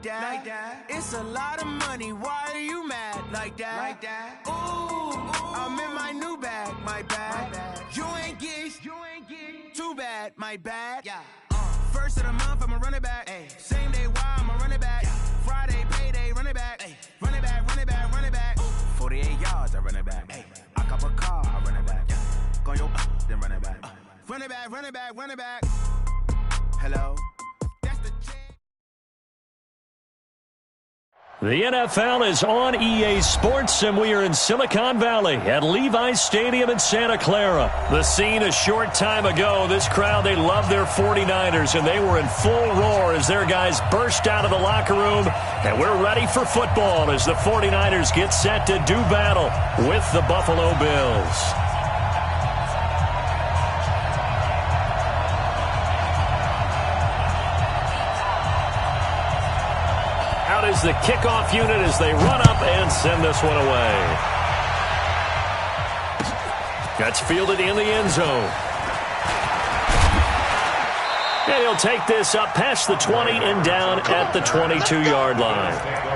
that. It's a lot of money. Why are you mad like that? Ooh, I'm in my new bag, my bad. You ain't get too bad, my bad. Yeah. First of the month, I'ma run it back. Ay. Same day, why I'ma run it back. Yeah. Friday, payday, run it back. Ay. Run it back, run it back, run it back. 48 yards, I run it back. Ay. I cop a car, I run it back. Yeah. Go your then run it back. Run it back, run it back, run it back. Hello? That's the check. The NFL is on EA Sports, and we are in Silicon Valley at Levi's Stadium in Santa Clara. The scene a short time ago, this crowd, they love their 49ers, and they were in full roar as their guys burst out of the locker room. And we're ready for football as the 49ers get set to do battle with the Buffalo Bills. Is the kickoff unit as they run up and send this one away. That's fielded in the end zone. And he'll take this up past the 20 and down at the 22-yard line.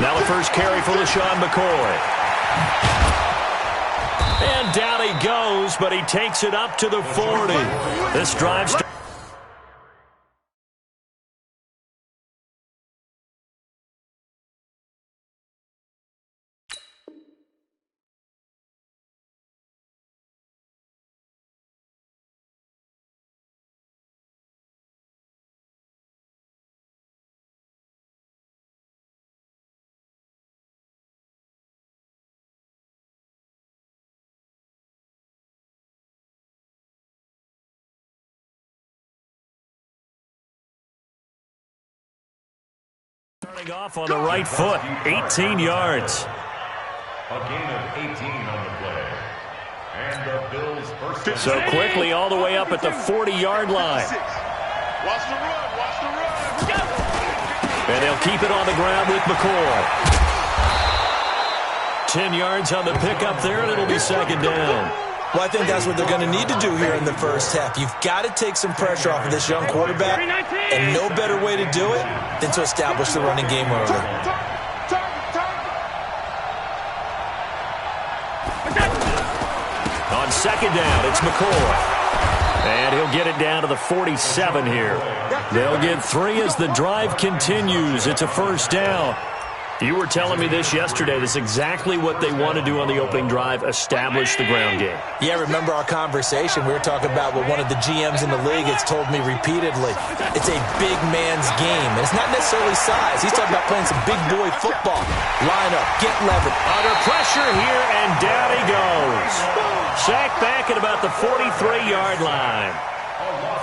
Now the first carry for LaShawn McCoy. And down he goes, but he takes it up to the 40. This drive starting off on the right foot, 18 yards. A gain of 18 on the play. And the Bills first. So quickly all the way up at the 40-yard line. Watch the run, watch the run. And they'll keep it on the ground with McCoy. 10 yards on the pickup there, and it'll be second down. Well, I think that's what they're going to need to do here in the first half. You've got to take some pressure off of this young quarterback, and no better way to do it than to establish the running game early. On second down, it's McCoy. And he'll get it down to the 47 here. They'll get 3 as the drive continues. It's a first down. You were telling me this yesterday. This is exactly what they want to do on the opening drive, establish the ground game. Yeah, remember our conversation. We were talking about what one of the GMs in the league has told me repeatedly. It's a big man's game. And it's not necessarily size. He's talking about playing some big boy football. Line up, get levered. Under pressure here, and down he goes. Sacked back at about the 43-yard line.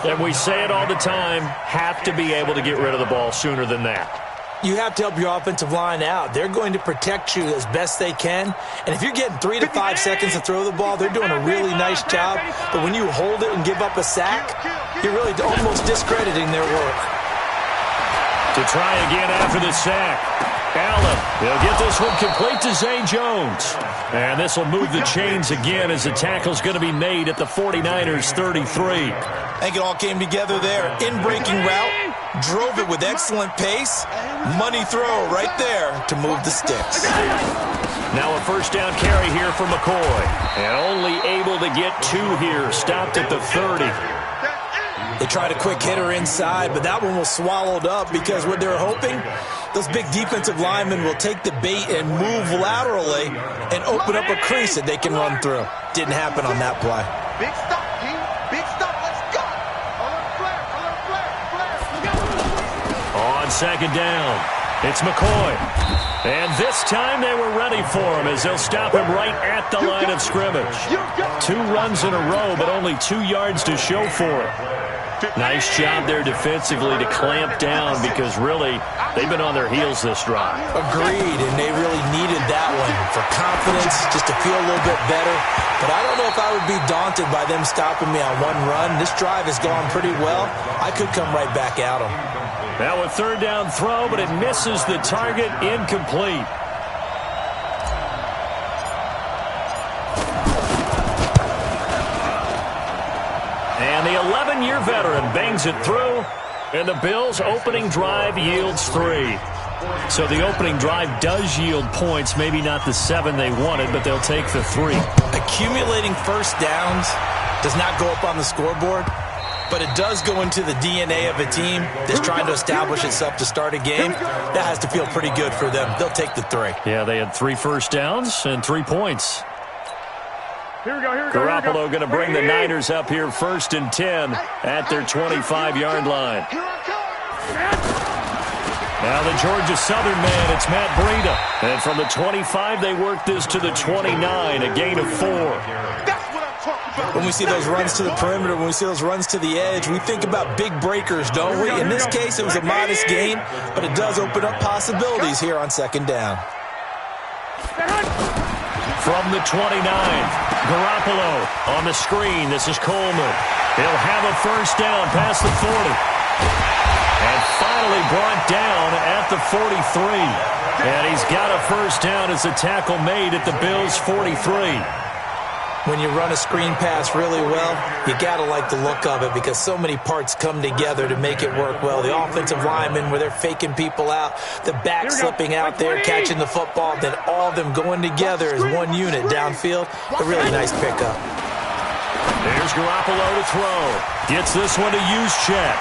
And we say it all the time, have to be able to get rid of the ball sooner than that. You have to help your offensive line out. They're going to protect you as best they can. And if you're getting 3 to 5 seconds to throw the ball, they're doing a really nice job. But when you hold it and give up a sack, you're really almost discrediting their work. To try again after the sack. Allen, they'll get this one complete to Zay Jones. And this will move the chains again as the tackle's going to be made at the 49ers 33. I think it all came together there. In-breaking route. drove it with excellent pace. Money throw right there to move the sticks. Now a first down carry here for McCoy. And only able to get 2 here. Stopped at the 30. They tried a quick hitter inside, but that one was swallowed up because what they were hoping, those big defensive linemen will take the bait and move laterally and open up a crease that they can run through. Didn't happen on that play. Big stop, King. Big stop. Let's go. On second down, it's McCoy. And this time they were ready for him as they'll stop him right at the line of scrimmage. 2 runs in a row, but only 2 yards to show for it. Nice job there defensively to clamp down because really they've been on their heels this drive. Agreed, and they really needed that one for confidence, just to feel a little bit better. But I don't know if I would be daunted by them stopping me on 1 run. This drive has gone pretty well. I could come right back at them. Now a third down throw, but it misses the target, incomplete. And the 11-year veteran bangs it through, and the Bills' opening drive yields 3. So the opening drive does yield points, maybe not the 7 they wanted, but they'll take the 3. Accumulating first downs does not go up on the scoreboard, but it does go into the DNA of a team that's trying to establish itself to start a game. That has to feel pretty good for them. They'll take the 3. Yeah, they had 3 first downs and 3 points. Garoppolo going to bring the Niners up here 1st and 10 at their 25-yard line. Now the Georgia Southern man, it's Matt Breida. And from the 25, they work this to the 29, a gain of 4. When we see those runs to the perimeter, when we see those runs to the edge, we think about big breakers, don't we? In this case, it was a modest gain, but it does open up possibilities here on second down. From the 29, Garoppolo on the screen. This is Coleman. He'll have a first down past the 40. And finally brought down at the 43. And he's got a first down as a tackle made at the Bills' 43. When you run a screen pass really well, you got to like the look of it because so many parts come together to make it work well. The offensive linemen, where they're faking people out, the back slipping out there, catching the football, then all of them going together as one unit downfield. A really nice pickup. There's Garoppolo to throw. Gets this one to Juszczyk.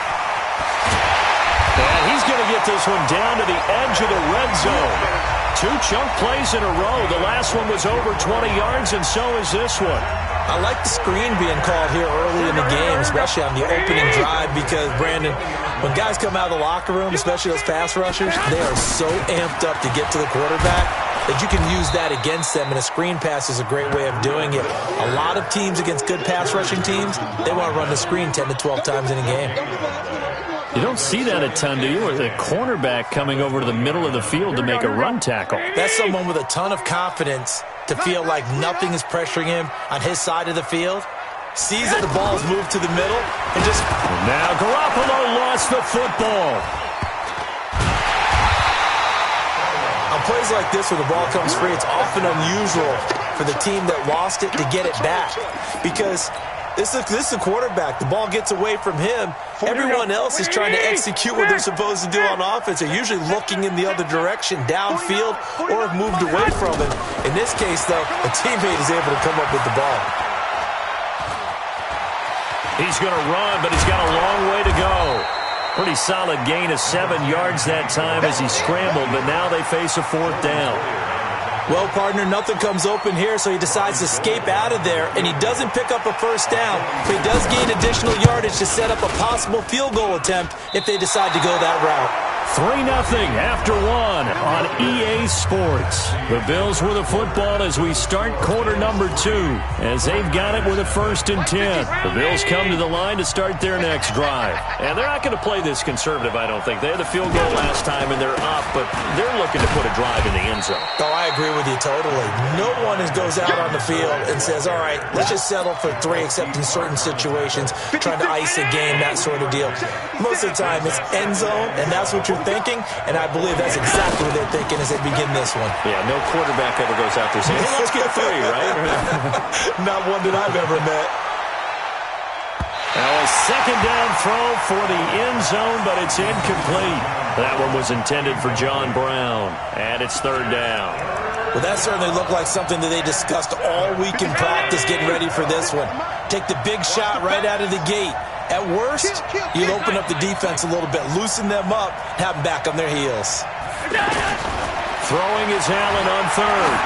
And he's going to get this one down to the edge of the red zone. 2 chunk plays in a row. The last one was over 20 yards, and so is this one. I like the screen being called here early in the game, especially on the opening drive, because, Brandon, when guys come out of the locker room, especially those pass rushers, they are so amped up to get to the quarterback that you can use that against them, and a screen pass is a great way of doing it. A lot of teams against good pass rushing teams, they want to run the screen 10 to 12 times in a game. You don't see that a ton, do you? With a cornerback coming over to the middle of the field to make a run tackle. That's someone with a ton of confidence to feel like nothing is pressuring him on his side of the field. Sees that the ball's moved to the middle and just... Now Garoppolo lost the football. On plays like this where the ball comes free, it's often unusual for the team that lost it to get it back because... This is the quarterback. The ball gets away from him. Everyone else is trying to execute what they're supposed to do on offense. They're usually looking in the other direction, downfield, or have moved away from it. In this case, though, a teammate is able to come up with the ball. He's going to run, but he's got a long way to go. Pretty solid gain of 7 yards that time as he scrambled, but now they face a 4th down. Well, partner, nothing comes open here, so he decides to escape out of there, and he doesn't pick up a first down, but he does gain additional yardage to set up a possible field goal attempt if they decide to go that route. 3-0 after 1 on EA Sports. The Bills with the football as we start quarter number 2, as they've got it with a 1st and 10. The Bills come to the line to start their next drive. And they're not going to play this conservative, I don't think. They had the field goal last time, and they're up, but they're looking to put a drive in the end zone. Oh, I agree with you totally. No one goes out on the field and says, all right, let's just settle for 3, except in certain situations, trying to ice a game, that sort of deal. Most of the time, it's end zone, and that's what you're thinking, and I believe that's exactly what they're thinking as they begin this one. Yeah, no quarterback ever goes out there saying, hey, let's get 3, right? Not one that I've ever met. Now a second down throw for the end zone, but it's incomplete. That one was intended for John Brown, and it's third down. Well, that certainly looked like something that they discussed all week in practice getting ready for this one. Take the big shot right out of the gate. At worst, you'll open up the defense a little bit, loosen them up, have them back on their heels. Throwing is Allen on third.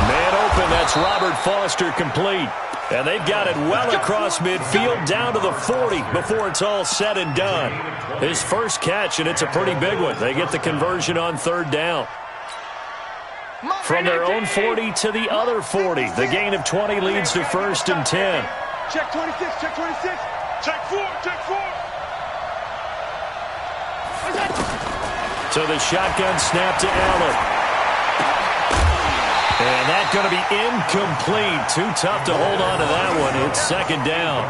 Man open, that's Robert Foster complete. And they've got it well across midfield down to the 40 before it's all said and done. His first catch, and it's a pretty big one. They get the conversion on third down. From their own 40 to the other 40. The gain of 20 leads to first and 10. Check 26, check 26. Check 4, check 4. So the shotgun snap to Allen. And that's going to be incomplete. Too tough to hold on to that one. It's second down.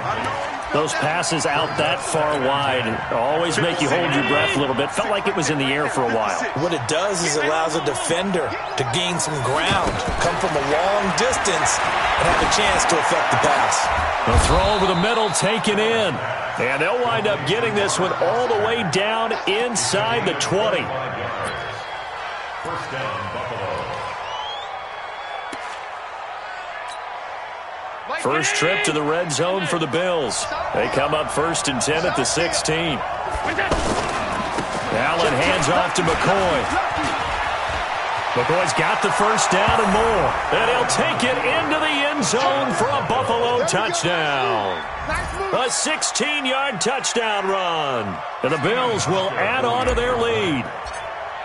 Those passes out that far wide always make you hold your breath a little bit. Felt like it was in the air for a while. What it does is it allows a defender to gain some ground, come from a long distance, and have a chance to affect the pass. The throw over the middle taken in. And they'll wind up getting this one all the way down inside the 20. First down, Buffalo. First trip to the red zone for the Bills. They come up first and 10 at the 16. Allen hands off to McCoy. McCoy's got the first down and more. And he'll take it into the end zone for a Buffalo touchdown. A 16-yard touchdown run. And the Bills will add on to their lead.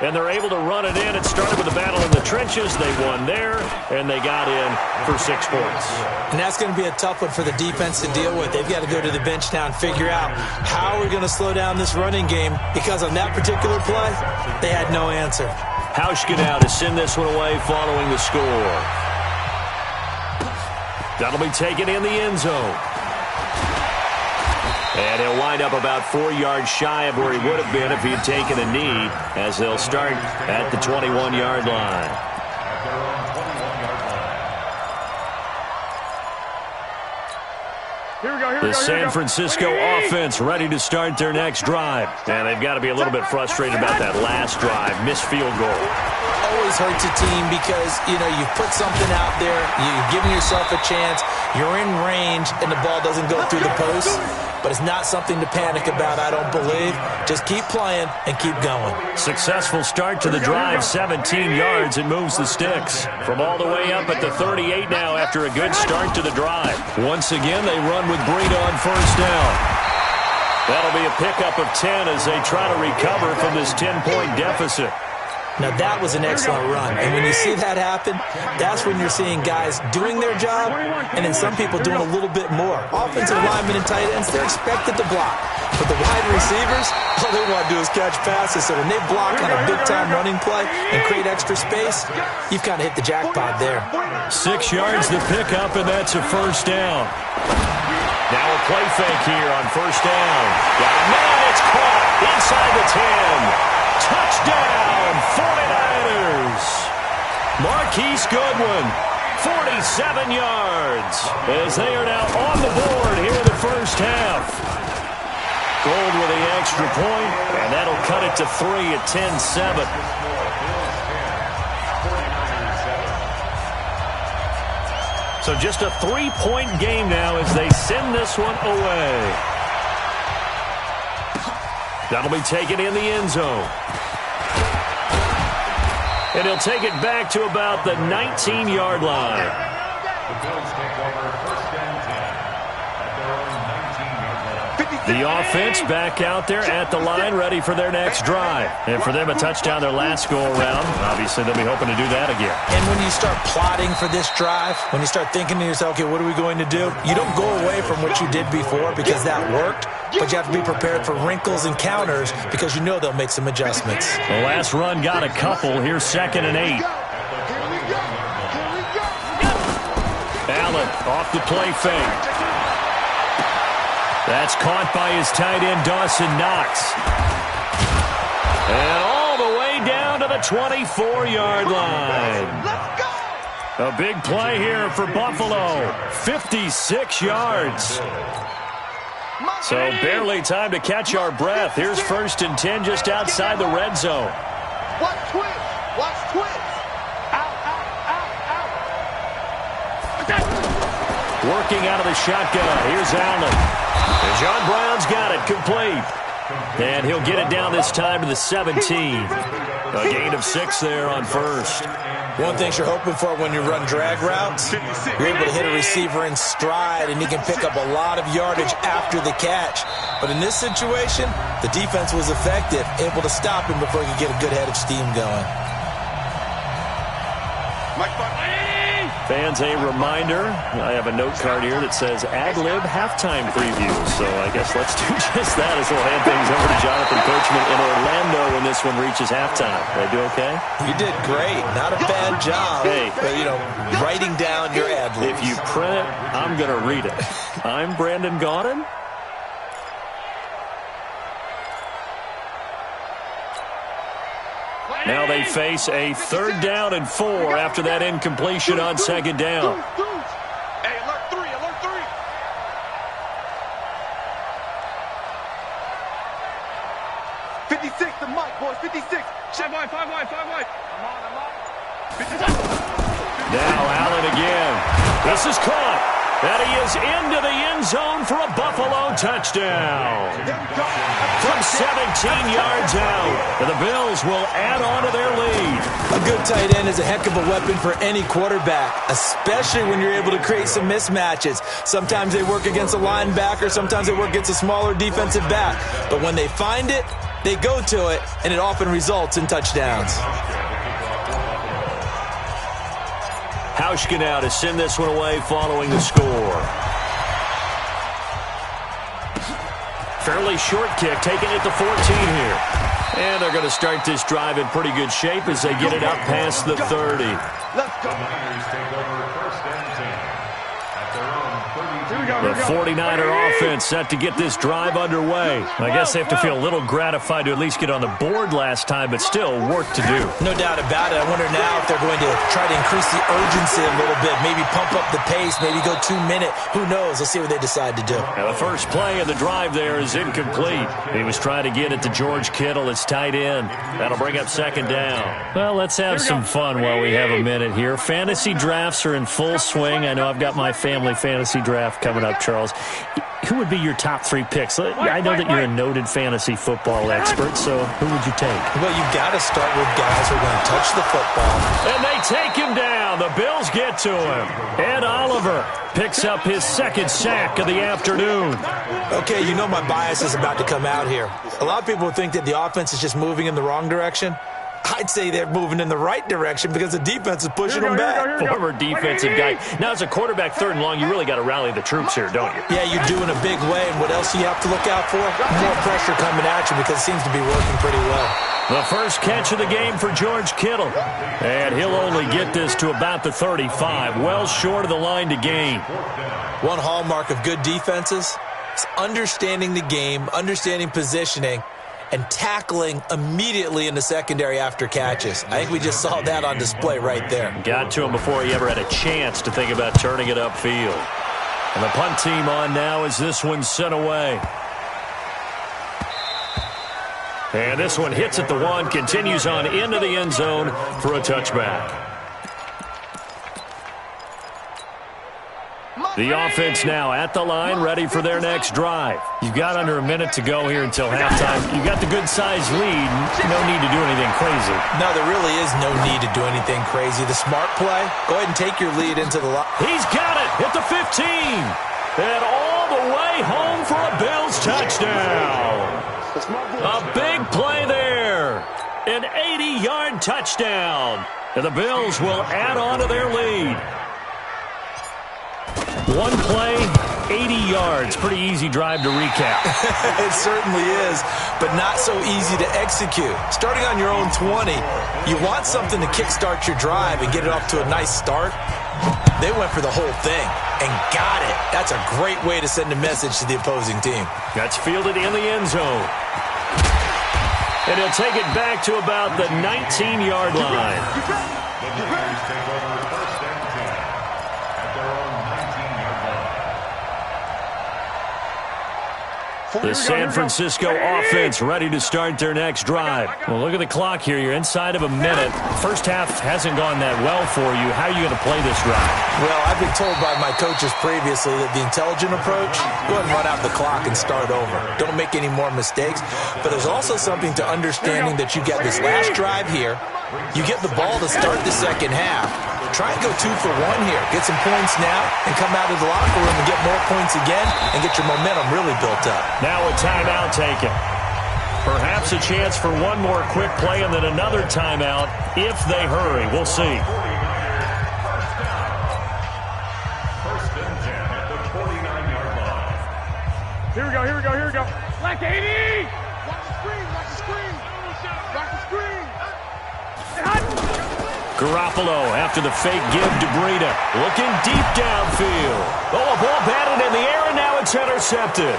And they're able to run it in. It started with a battle in the trenches. They won there, and they got in for 6 points. And that's going to be a tough one for the defense to deal with. They've got to go to the bench now and figure out how we're going to slow down this running game, because on that particular play, they had no answer. Hauschka now to send this one away following the score. That'll be taken in the end zone. And he'll wind up about 4 yards shy of where he would have been if he had taken a knee, as they'll start at the 21-yard line. The San Francisco offense ready to start their next drive. And they've got to be a little bit frustrated about that last drive. Missed field goal. Always hurts a team because, you've put something out there, you're giving yourself a chance, you're in range, and the ball doesn't go through the post. But it's not something to panic about, I don't believe. Just keep playing and keep going. Successful start to the drive, 17 yards, and moves the sticks. From all the way up at the 38 now after a good start to the drive. Once again, they run with Breida on first down. That'll be a pickup of 10 as they try to recover from this 10-point deficit. Now, that was an excellent run. And when you see that happen, that's when you're seeing guys doing their job and then some people doing a little bit more. Offensive linemen and tight ends, they're expected to block. But the wide receivers, all they want to do is catch passes. So when they block on a big-time running play and create extra space, you've kind of hit the jackpot there. 6 yards to pick up, and that's a first down. Now a play fake here on first down. Got a man, it's caught inside the 10. Touchdown, 49ers. Marquise Goodwin, 47 yards, as they are now on the board here in the first half. Gold with the extra point, and that'll cut it to 3 at 10-7. So just a 3-point game now as they send this one away. That'll be taken in the end zone. And he'll take it back to about the 19-yard line. The Bills take over first and 10 at their own 19-yard line. The offense back out there at the line, ready for their next drive. And for them, a touchdown their last go-around. Obviously, they'll be hoping to do that again. And when you start plotting for this drive, when you start thinking to yourself, okay, what are we going to do? You don't go away from what you did before because that worked. But you have to be prepared for wrinkles and counters because you know they'll make some adjustments. The last run got a couple. Here's 2nd and 8. Allen off the play fake. That's caught by his tight end, Dawson Knox. And all the way down to the 24-yard line. A big play here for Buffalo. 56 yards. So barely time to catch our breath. Here's 1st and 10 just outside the red zone. Watch twist. Watch twist. Out. Working out of the shotgun. Here's Allen. And John Brown's got it. Complete. And he'll get it down this time to the 17. A gain of 6 there on 1st. One thing you're hoping for when you run drag routes, you're able to hit a receiver in stride, and he can pick up a lot of yardage after the catch. But in this situation, the defense was effective, able to stop him before he could get a good head of steam going. Fans, a reminder, I have a note card here that says ad-lib halftime preview. So I guess let's do just that as we'll hand things over to Jonathan Coachman in Orlando when this one reaches halftime. Did I do okay? You did great. Not a bad job. Hey, but, writing down your ad-libs. If you print it, I'm going to read it. I'm Brandon Gaudin. Now they face a 3rd down and 4 after that incompletion on 2nd down. Hey, alert 3, alert 3. 56 to Mike, boys, 56. 5 wide. I'm on. Now Allen again. This is caught. And he is into the end zone for a Buffalo touchdown. From 17 yards out. And the Bills will add on to their lead. A good tight end is a heck of a weapon for any quarterback, especially when you're able to create some mismatches. Sometimes they work against a linebacker. Sometimes they work against a smaller defensive back. But when they find it, they go to it, and it often results in touchdowns. Hauschka now to send this one away following the score. Fairly short kick, taking it to 14 here. And they're going to start this drive in pretty good shape as they get it up past the 30. Let's go. The 49er offense set to get this drive underway. I guess they have to feel a little gratified to at least get on the board last time, but still work to do. No doubt about it. I wonder now if they're going to try to increase the urgency a little bit, maybe pump up the pace, maybe go 2-minute. Who knows? Let's see what they decide to do. Now the first play of the drive there is incomplete. He was trying to get it to George Kittle. It's tight end. That'll bring up 2nd down. Well, let's have some fun while we have a minute here. Fantasy drafts are in full swing. I know I've got my family fantasy draft coming up, Charles. Who would be your top 3 picks? I know that you're a noted fantasy football expert, so who would you take? Well, you've got to start with guys who are going to touch the football. And they take him down. The Bills get to him. Ed Oliver picks up his 2nd sack of the afternoon. Okay, you know my bias is about to come out here. A lot of people think that the offense is just moving in the wrong direction. I'd say they're moving in the right direction because the defense is pushing them back. Former defensive guy. Now, as a quarterback 3rd and long, you really got to rally the troops here, don't you? Yeah, you do in a big way. And what else do you have to look out for? More pressure coming at you because it seems to be working pretty well. The first catch of the game for George Kittle. And he'll only get this to about the 35, well short of the line to gain. One hallmark of good defenses is understanding the game, understanding positioning, and tackling immediately in the secondary after catches. I think we just saw that on display right there. Got to him before he ever had a chance to think about turning it upfield. And the punt team on now as this one's sent away. And this one hits at the 1, continues on into the end zone for a touchback. The offense now at the line, ready for their next drive. You've got under a minute to go here until halftime. You've got the good-sized lead. No need to do anything crazy. No, there really is no need to do anything crazy. The smart play, go ahead and take your lead into the line. He's got it at the 15. And all the way home for a Bills touchdown. A big play there. An 80-yard touchdown. And the Bills will add on to their lead. One play, 80 yards. Pretty easy drive to recap. It certainly is, but not so easy to execute. Starting on your own 20, you want something to kickstart your drive and get it off to a nice start. They went for the whole thing and got it. That's a great way to send a message to the opposing team. That's fielded in the end zone. And he'll take it back to about the 19-yard line. The San Francisco offense ready to start their next drive. Well, look at the clock here. You're inside of a minute. First half hasn't gone that well for you. How are you going to play this drive? Well, I've been told by my coaches previously that the intelligent approach, go ahead and run out the clock and start over. Don't make any more mistakes. But there's also something to understanding that you get this last drive here. You get the ball to start the second half. Try and go 2 for 1 here. Get some points now and come out of the locker room and get more points again and get your momentum really built up. Now a timeout taken. Perhaps a chance for one more quick play and then another timeout if they hurry. We'll see. First and 10 at the 49-yard line. Here we go. Black 80! Watch the screen. Watch the screen. Garoppolo after the fake give to Breida. Looking deep downfield. Oh, a ball batted in the air, and now it's intercepted.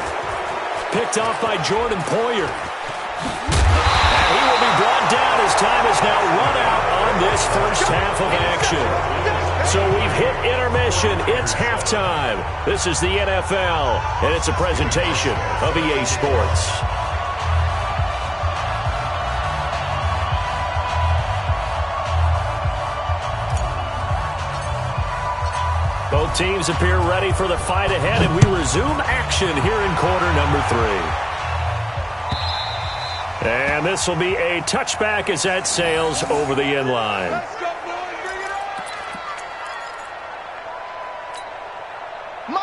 Picked off by Jordan Poyer. And he will be brought down as time is now run out on this first half of action. So we've hit intermission. It's halftime. This is the NFL, and it's a presentation of EA Sports. Both teams appear ready for the fight ahead, and we resume action here in quarter number 3. And this will be a touchback as that sails over the end line.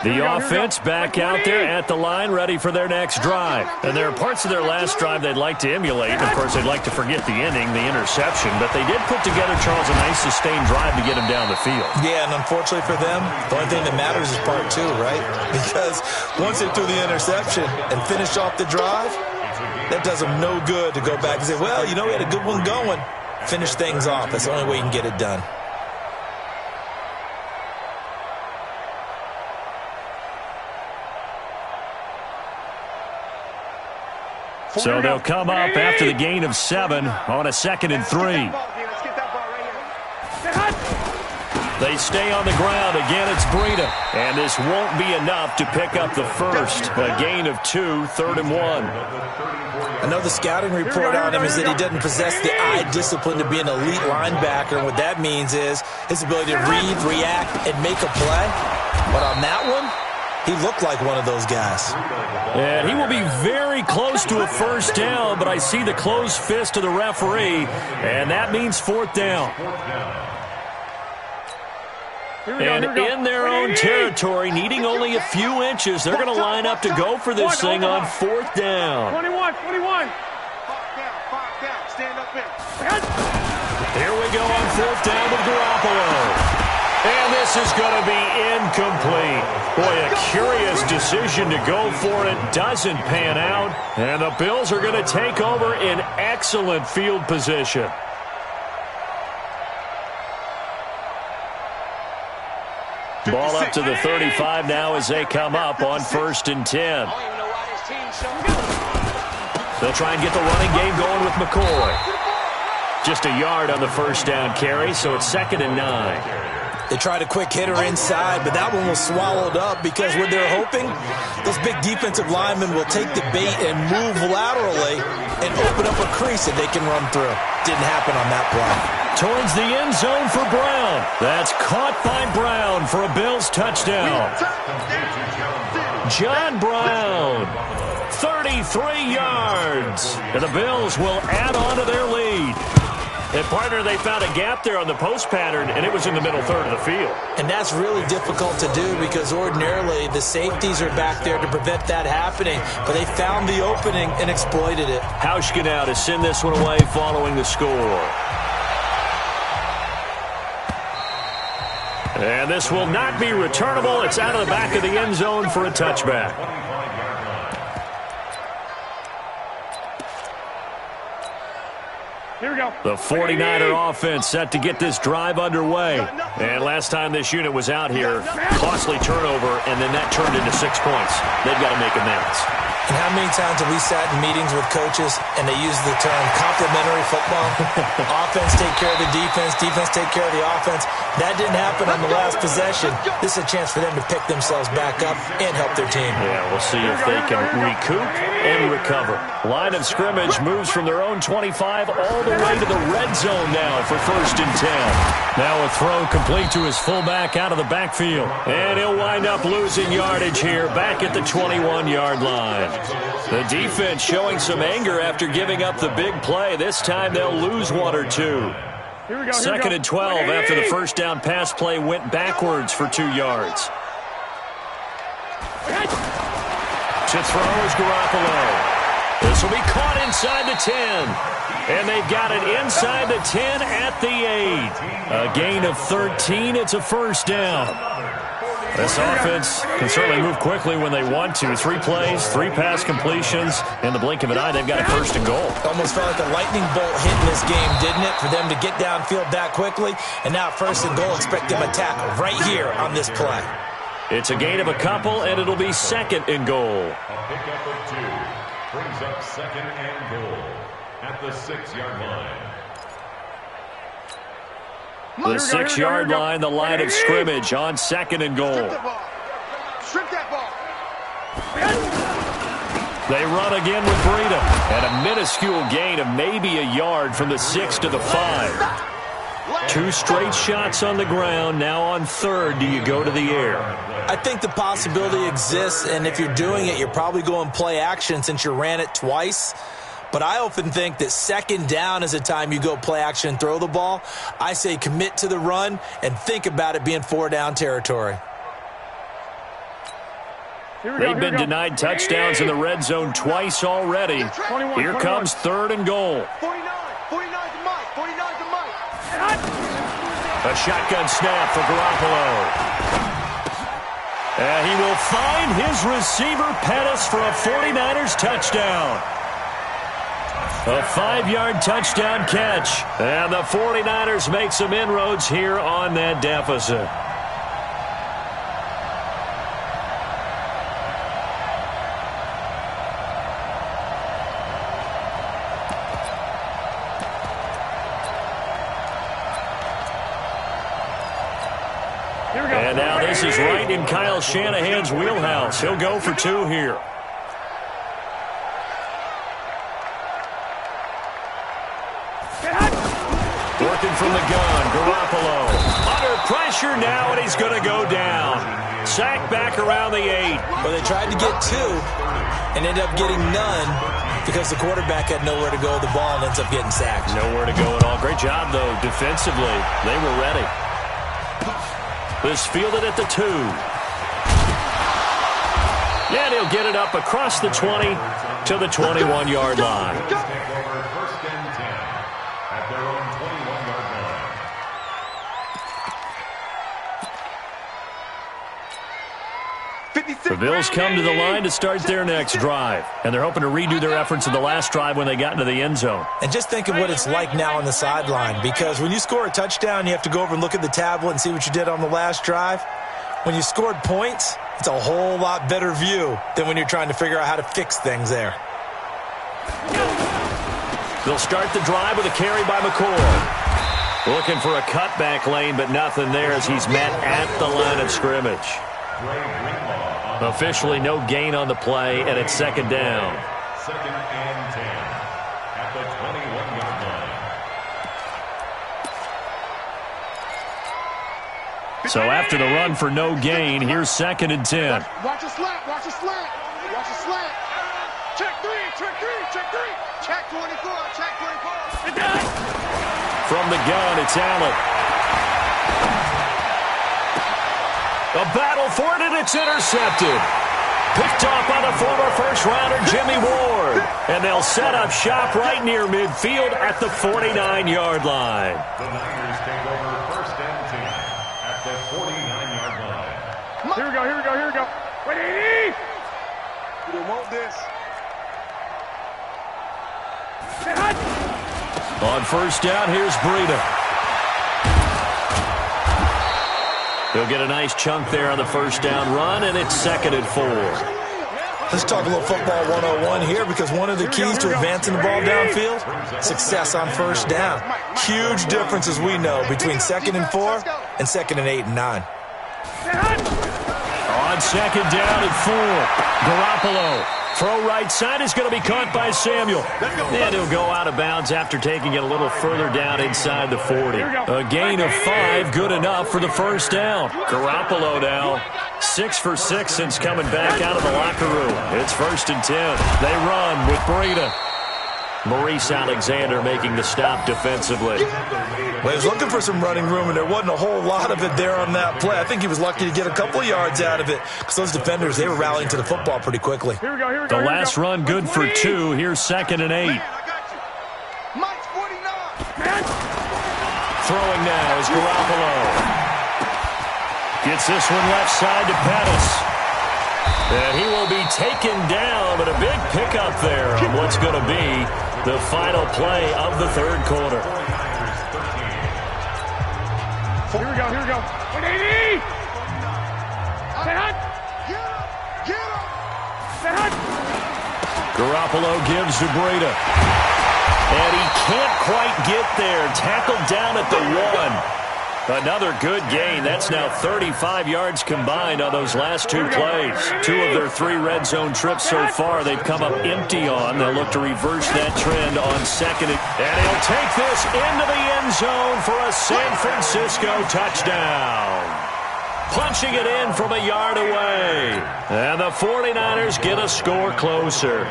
The offense back out there at the line, ready for their next drive. And there are parts of their last drive they'd like to emulate. And of course, they'd like to forget the ending, the interception. But they did put together, Charles, a nice sustained drive to get him down the field. Yeah, and unfortunately for them, the only thing that matters is part 2, right? Because once they threw the interception and finished off the drive, that does them no good to go back and say, well, you know, we had a good one going. Finish things off. That's the only way you can get it done. So they'll come up after the gain of 7 on a 2nd and 3. They stay on the ground. Again, it's Breida. And this won't be enough to pick up the first. A gain of 2, 3rd and 1. I know the scouting report on him is that he doesn't possess the eye discipline to be an elite linebacker. And what that means is his ability to read, react, and make a play. But on that one, he looked like one of those guys. And he will be very close to a first down, but I see the closed fist of the referee, and that means 4th down. And in their own territory, needing only a few inches, they're going to line up to go for this thing on 4th down. 21. 5 down. Stand up in. Here we go on 4th down with Garoppolo. And this is going to be incomplete. Boy, a curious decision to go for it. Doesn't pan out. And the Bills are going to take over in excellent field position. Ball up to the 35 now as they come up on 1st and 10. They'll try and get the running game going with McCoy. Just a yard on the first down carry, so it's 2nd and 9. They tried a quick hitter inside, but that one was swallowed up because what they're hoping, those big defensive linemen will take the bait and move laterally and open up a crease that they can run through. Didn't happen on that play. Towards the end zone for Brown. That's caught by Brown for a Bills touchdown. John Brown, 33 yards. And the Bills will add on to their lead. And, partner, they found a gap there on the post pattern, and it was in the middle third of the field. And that's really difficult to do because ordinarily the safeties are back there to prevent that happening. But they found the opening and exploited it. Hauschka now to send this one away following the score. And this will not be returnable. It's out of the back of the end zone for a touchback. Here we go. The 49er offense set to get this drive underway. And last time this unit was out here, costly turnover, and then that turned into 6 points. They've got to make amends. And how many times have we sat in meetings with coaches and they use the term complementary football? Offense take care of the defense, defense take care of the offense. That didn't happen on the last possession. This is a chance for them to pick themselves back up and help their team. Yeah, we'll see if they can recoup and recover. Line of scrimmage moves from their own 25 all the way to the red zone now for 1st and 10. Now a throw complete to his fullback out of the backfield. And he'll wind up losing yardage here back at the 21-yard line. The defense showing some anger after giving up the big play. This time they'll lose 1 or 2. 2nd and 12 after the first down pass play went backwards for 2 yards. To throw is Garoppolo. This will be caught inside the 10. And they've got it inside the 10 at the 8. A gain of 13. It's a 1st down. This offense can certainly move quickly when they want to. 3 plays, 3 pass completions. In the blink of an eye, they've got a 1st and goal. Almost felt like a lightning bolt hit in this game, didn't it? For them to get downfield that quickly. And now 1st and goal, expect them to tackle right here on this play. It's a gain of a couple, and it'll be 2nd and goal. A pickup of 2 brings up 2nd and goal at the 6-yard line. The 6-yard line, the line of scrimmage on 2nd and goal. Strip that ball. They run again with Breida. And a minuscule gain of maybe a yard from the 6 to the 5. 2 straight shots on the ground. Now on 3rd, do you go to the air? I think the possibility exists, and if you're doing it, you're probably going play action since you ran it twice. But I often think that 2nd down is a time you go play action and throw the ball. I say commit to the run and think about it being 4-down territory. They've been denied touchdowns in the red zone twice already. Here comes 3rd and goal. 49 to Mike. 49 to Mike. A shotgun snap for Garoppolo. And he will find his receiver, Pettis, for a 49ers touchdown. A 5-yard touchdown catch. And the 49ers make some inroads here on that deficit. And now this is right in Kyle Shanahan's wheelhouse. He'll go for 2 here. Working from the gun, Garoppolo. Under pressure now, and he's going to go down. Sacked back around the 8. Well, they tried to get 2 and ended up getting none because the quarterback had nowhere to go with the ball and ends up getting sacked. Nowhere to go at all. Great job, though, defensively. They were ready. This fielded at the 2. And he'll get it up across the 20 to the 21-yard line. The Bills come to the line to start their next drive. And they're hoping to redo their efforts in the last drive when they got into the end zone. And just think of what it's like now on the sideline. Because when you score a touchdown, you have to go over and look at the tablet and see what you did on the last drive. When you scored points, it's a whole lot better view than when you're trying to figure out how to fix things there. They'll start the drive with a carry by McCoy. Looking for a cutback lane, but nothing there as he's met at the line of scrimmage. Officially no gain on the play, and it's 2nd down. 2nd and 10 at the 21-yard line. So after the run for no gain, here's 2nd and 10. Watch a slant. Watch a slant. Watch a slant. Check 3. Check 3. Check 3. Check 24. Check 24. From the gun, it's Allen. A battle for it, and it's intercepted. Picked off by the former first-rounder Jimmy Ward. And they'll set up shop right near midfield at the 49-yard line. The Niners take over 1st and 10 at the 49-yard line. Here we go. Here we go. Here we go. Wait, 80. You don't want this. On first down, here's Breida. He'll get a nice chunk there on the first down run, and it's 2nd and 4. Let's talk a little football 101 here, because one of the keys to advancing the ball downfield, success on first down. Huge difference, as we know, between 2nd and 4 and 2nd and 8 and 9. On 2nd down and 4, Garoppolo. Throw right side is going to be caught by Samuel. And he'll go out of bounds after taking it a little further down inside the 40. A gain of 5, good enough for the first down. Garoppolo now 6 for 6 since coming back out of the locker room. It's 1st and 10. They run with Breida. Maurice Alexander making the stop defensively. Well, he was looking for some running room, and there wasn't a whole lot of it there on that play. I think he was lucky to get a couple yards out of it, because those defenders, they were rallying to the football pretty quickly. The last run good for 2. Here's 2nd and 8. Throwing now is Garoppolo. Gets this one left side to Pettis. And he will be taken down, but a big pickup there on what's going to be the final play of the 3rd quarter. Here we go. 180! Garoppolo gives to Breida. And he can't quite get there. Tackled down at the 1. Another good gain. That's now 35 yards combined on those last 2 plays. 2 of their 3 red zone trips so far they've come up empty on. They'll look to reverse that trend on 2nd. And he'll take this into the end zone for a San Francisco touchdown. Punching it in from a yard away. And the 49ers get a score closer.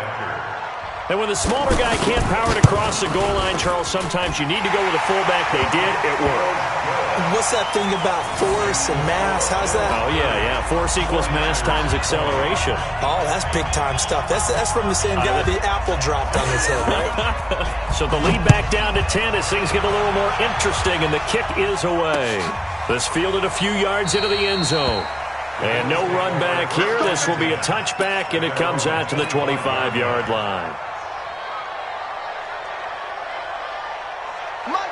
And when the smaller guy can't power it across the goal line, Charles, sometimes you need to go with a fullback. They did. It worked. What's that thing about force and mass? How's that? Oh, yeah. Force equals mass times acceleration. Oh, that's big-time stuff. That's from the same guy the apple dropped on his head, right? So the lead back down to 10 as things get a little more interesting, and the kick is away. This fielded a few yards into the end zone. And no run back here. This will be a touchback, and it comes out to the 25-yard line.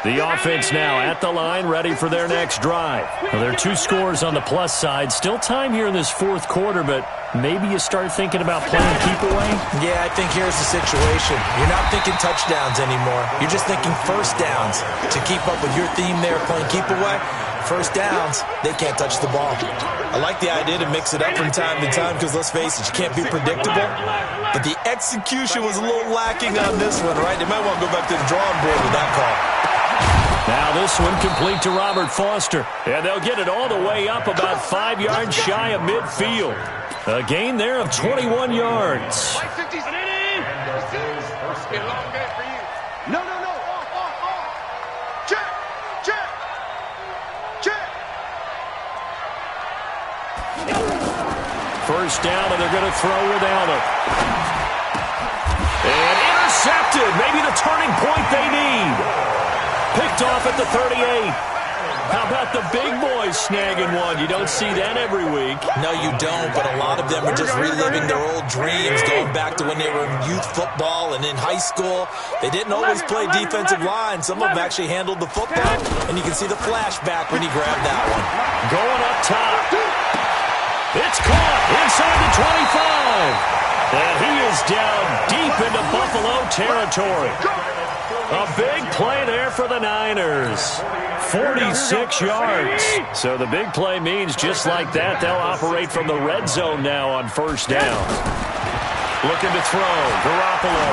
The offense now at the line, ready for their next drive. Well, there are 2 scores on the plus side. Still time here in this 4th quarter, but maybe you start thinking about playing keep away? Yeah, I think here's the situation. You're not thinking touchdowns anymore. You're just thinking first downs. To keep up with your theme there, playing keep away, first downs, they can't touch the ball. I like the idea to mix it up from time to time because, let's face it, you can't be predictable. But the execution was a little lacking on this one, right? They might want to go back to the drawing board with that call. Now this one complete to Robert Foster. And they'll get it all the way up about 5 yards shy of midfield. A gain there of 21 yards. No. Check. First down, and they're going to throw without him. And intercepted. Maybe the turning point they need. Picked off at the 38. How about the big boys snagging one? You don't see that every week. No, you don't, but a lot of them are just reliving their old dreams, going back to when they were in youth football and in high school. They didn't always play defensive line. Some of them actually handled the football, and you can see the flashback when he grabbed that one. Going up top. It's caught inside the 25. And he is down deep into Buffalo territory. A big play there for the Niners. 46 yards. So the big play means just like that, they'll operate from the red zone now on first down. Looking to throw. Garoppolo.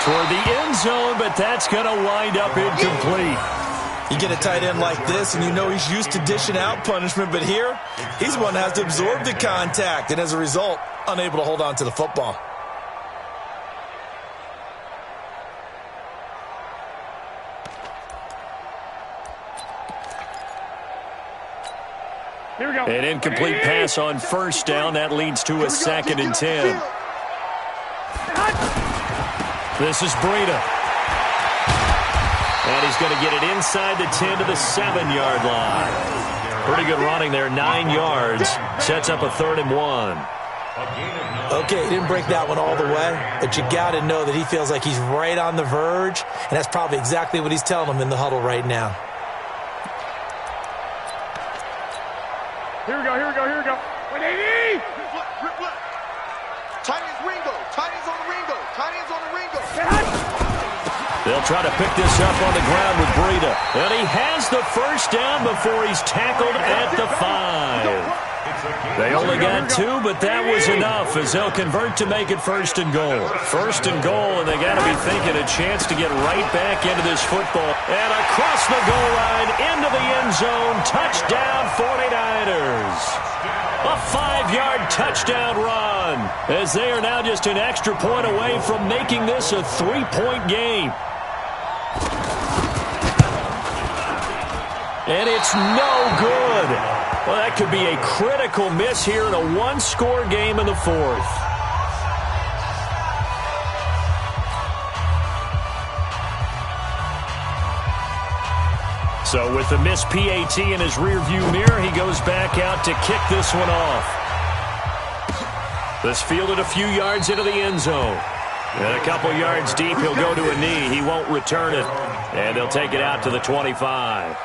Toward the end zone, but that's going to wind up incomplete. You get a tight end like this, and you know he's used to dishing out punishment, but here, he's the one that has to absorb the contact, and as a result, unable to hold on to the football. Here we go. An incomplete pass on first down. That leads to a 2nd and 10. This is Breida. And he's going to get it inside the 10 to the 7-yard line. Pretty good running there, 9 yards. Sets up a 3rd and 1. Okay, he didn't break that one all the way, but you got to know that he feels like he's right on the verge, and that's probably exactly what he's telling them in the huddle right now. Here we go. 180! Tight ends Ringo. Tight ends on the Ringo. Tight ends on the Ringo. They'll try to pick this up on the ground with Breida. And he has the first down before he's tackled at the 5. They only got 2, but that was enough as they'll convert to make it 1st and goal. 1st and goal, and they got to be thinking a chance to get right back into this football. And across the goal line, into the end zone, touchdown 49ers. A 5-yard touchdown run as they are now just an extra point away from making this a 3-point game. And it's no good. Well, that could be a critical miss here in a 1-score game in the 4th. So with the missed PAT in his rearview mirror, he goes back out to kick this one off. This fielded a few yards into the end zone. And a couple yards deep, he'll go to a knee. He won't return it. And they'll take it out to the 25.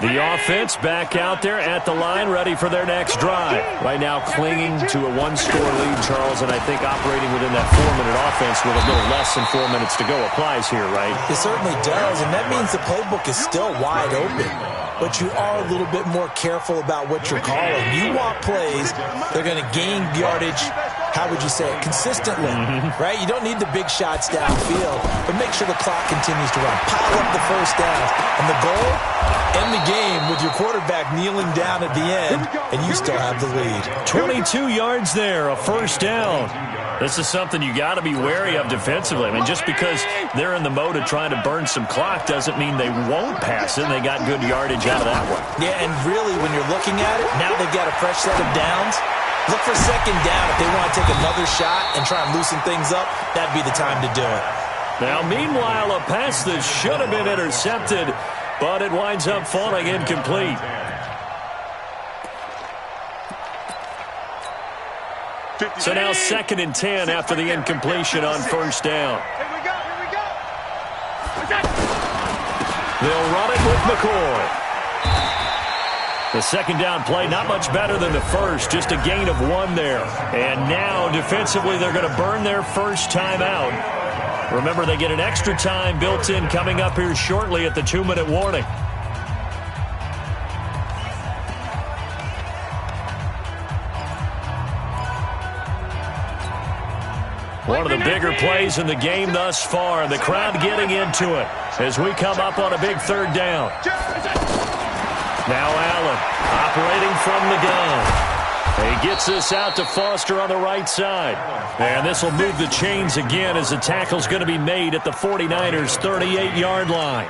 The offense back out there at the line, ready for their next drive. Right now clinging to a 1-score lead, Charles, and I think operating within that 4-minute offense with a little less than 4 minutes to go applies here, right? It certainly does, and that means the playbook is still wide open. But you are a little bit more careful about what you're calling. You want plays, they're going to gain yardage, how would you say it, consistently, right? You don't need the big shots downfield, but make sure the clock continues to run. Pile up the first downs, and the goal, end the game with your quarterback kneeling down at the end, and you still have the lead. 22 yards there, a first down. This is something you got to be wary of defensively. I mean, just because they're in the mode of trying to burn some clock doesn't mean they won't pass it, and they got good yardage out of that one. Yeah, and really, when you're looking at it, now they've got a fresh set of downs. Look for 2nd down. If they want to take another shot and try and loosen things up, that'd be the time to do it. Now, meanwhile, a pass that should have been intercepted, but it winds up falling incomplete. So now 2nd and 10 after the incompletion on first down. Here we go. They'll run it with McCoy. The 2nd down play, not much better than the first, just a gain of 1 there. And now, defensively, they're going to burn their first time out. Remember, they get an extra time built in coming up here shortly at the 2-minute warning. One of the bigger plays in the game thus far, and the crowd getting into it as we come up on a big 3rd down. Now Allen operating from the gun. He gets this out to Foster on the right side. And this will move the chains again as the tackle's going to be made at the 49ers' 38-yard line.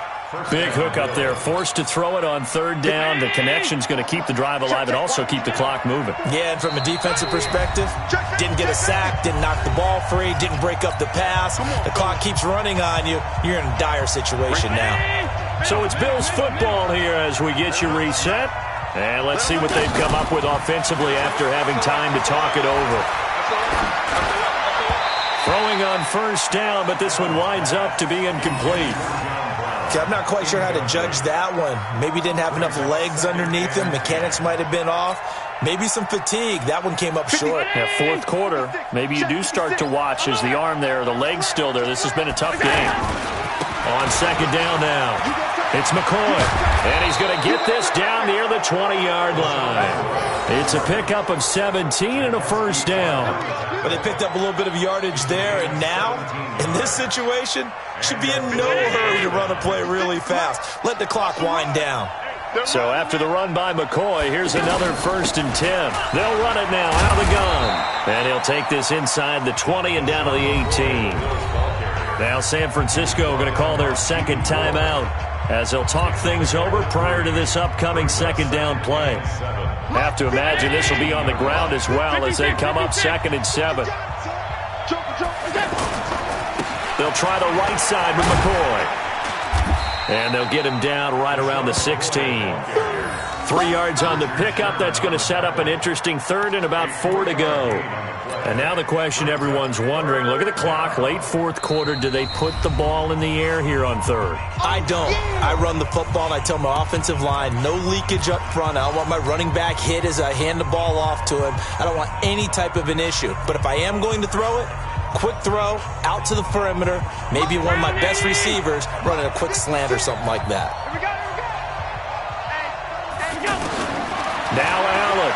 Big hook up there, forced to throw it on 3rd down. The connection's going to keep the drive alive and also keep the clock moving. Yeah, and from a defensive perspective, didn't get a sack, didn't knock the ball free, didn't break up the pass. The clock keeps running on you. You're in a dire situation now. So it's Bills football here as we get you reset. And let's see what they've come up with offensively after having time to talk it over. Throwing on first down, but this one winds up to be incomplete. I'm not quite sure how to judge that one. Maybe didn't have enough legs underneath him. Mechanics might have been off. Maybe some fatigue. That one came up short. Yeah, 4th quarter. Maybe you do start to watch as the arm there, the leg's still there. This has been a tough game. On 2nd down now, it's McCoy. And he's going to get this down near the 20-yard line. It's a pickup of 17 and a first down. But they picked up a little bit of yardage there, and now, in this situation, should be in no hurry to run a play really fast. Let the clock wind down. So after the run by McCoy, here's another 1st and 10. They'll run it now out of the gun. And he'll take this inside the 20 and down to the 18. Now San Francisco going to call their 2nd timeout as they'll talk things over prior to this upcoming 2nd down play. Have to imagine this will be on the ground as well as they come up 2nd and 7. They'll try the right side with McCoy. And they'll get him down right around the 16. 3 yards on the pickup. That's going to set up an interesting third and about 4 to go. And now the question everyone's wondering, look at the clock, late fourth quarter, do they put the ball in the air here on third? I don't. I run the football, and I tell my offensive line, no leakage up front. I don't want my running back hit as I hand the ball off to him. I don't want any type of an issue. But if I am going to throw it, quick throw, out to the perimeter, maybe one of my best receivers running a quick slant or something like that. Now Allen.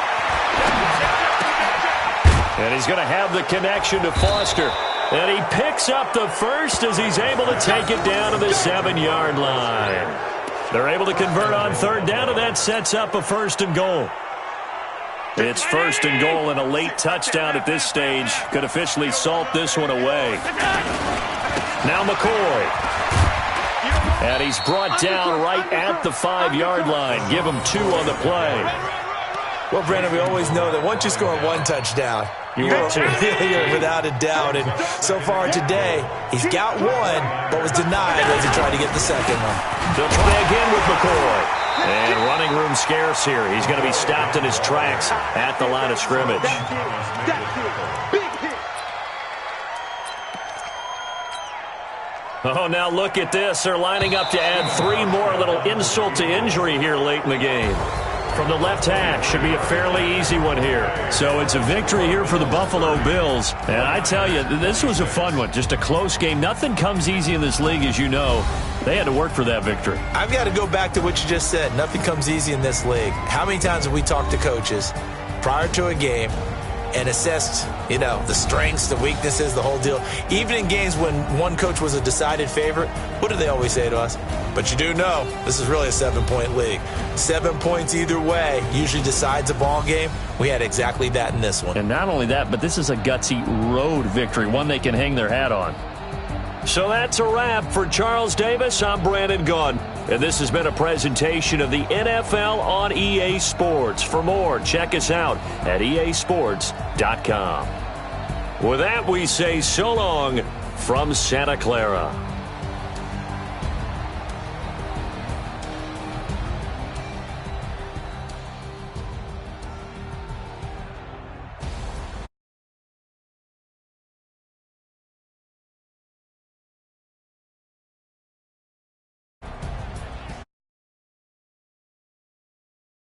And he's going to have the connection to Foster. And he picks up the first as he's able to take it down to the 7-yard line. They're able to convert on third down, and that sets up a 1st and goal. It's 1st and goal, and a late touchdown at this stage could officially salt this one away. Now McCoy. And he's brought down right at the 5-yard line. Give him 2 on the play. Well, Brandon, we always know that once you score 1 touchdown, you're without a doubt. And so far today, he's got 1, but was denied as he tried to get the second one. They'll try again with McCoy. And running room scarce here. He's going to be stopped in his tracks at the line of scrimmage. Oh, now look at this. They're lining up to add 3 more. A little insult to injury here late in the game. From the left hash, should be a fairly easy one here. So it's a victory here for the Buffalo Bills. And I tell you, this was a fun one. Just a close game. Nothing comes easy in this league, as you know. They had to work for that victory. I've got to go back to what you just said. Nothing comes easy in this league. How many times have we talked to coaches prior to a game and assessed, the strengths, the weaknesses, the whole deal? Even in games when one coach was a decided favorite, what do they always say to us? But you do know this is really a 7-point league. 7 points either way usually decides a ball game. We had exactly that in this one. And not only that, but this is a gutsy road victory, one they can hang their hat on. So that's a wrap for Charles Davis. I'm Brandon Gunn. And this has been a presentation of the NFL on EA Sports. For more, check us out at easports.com. With that, we say so long from Santa Clara.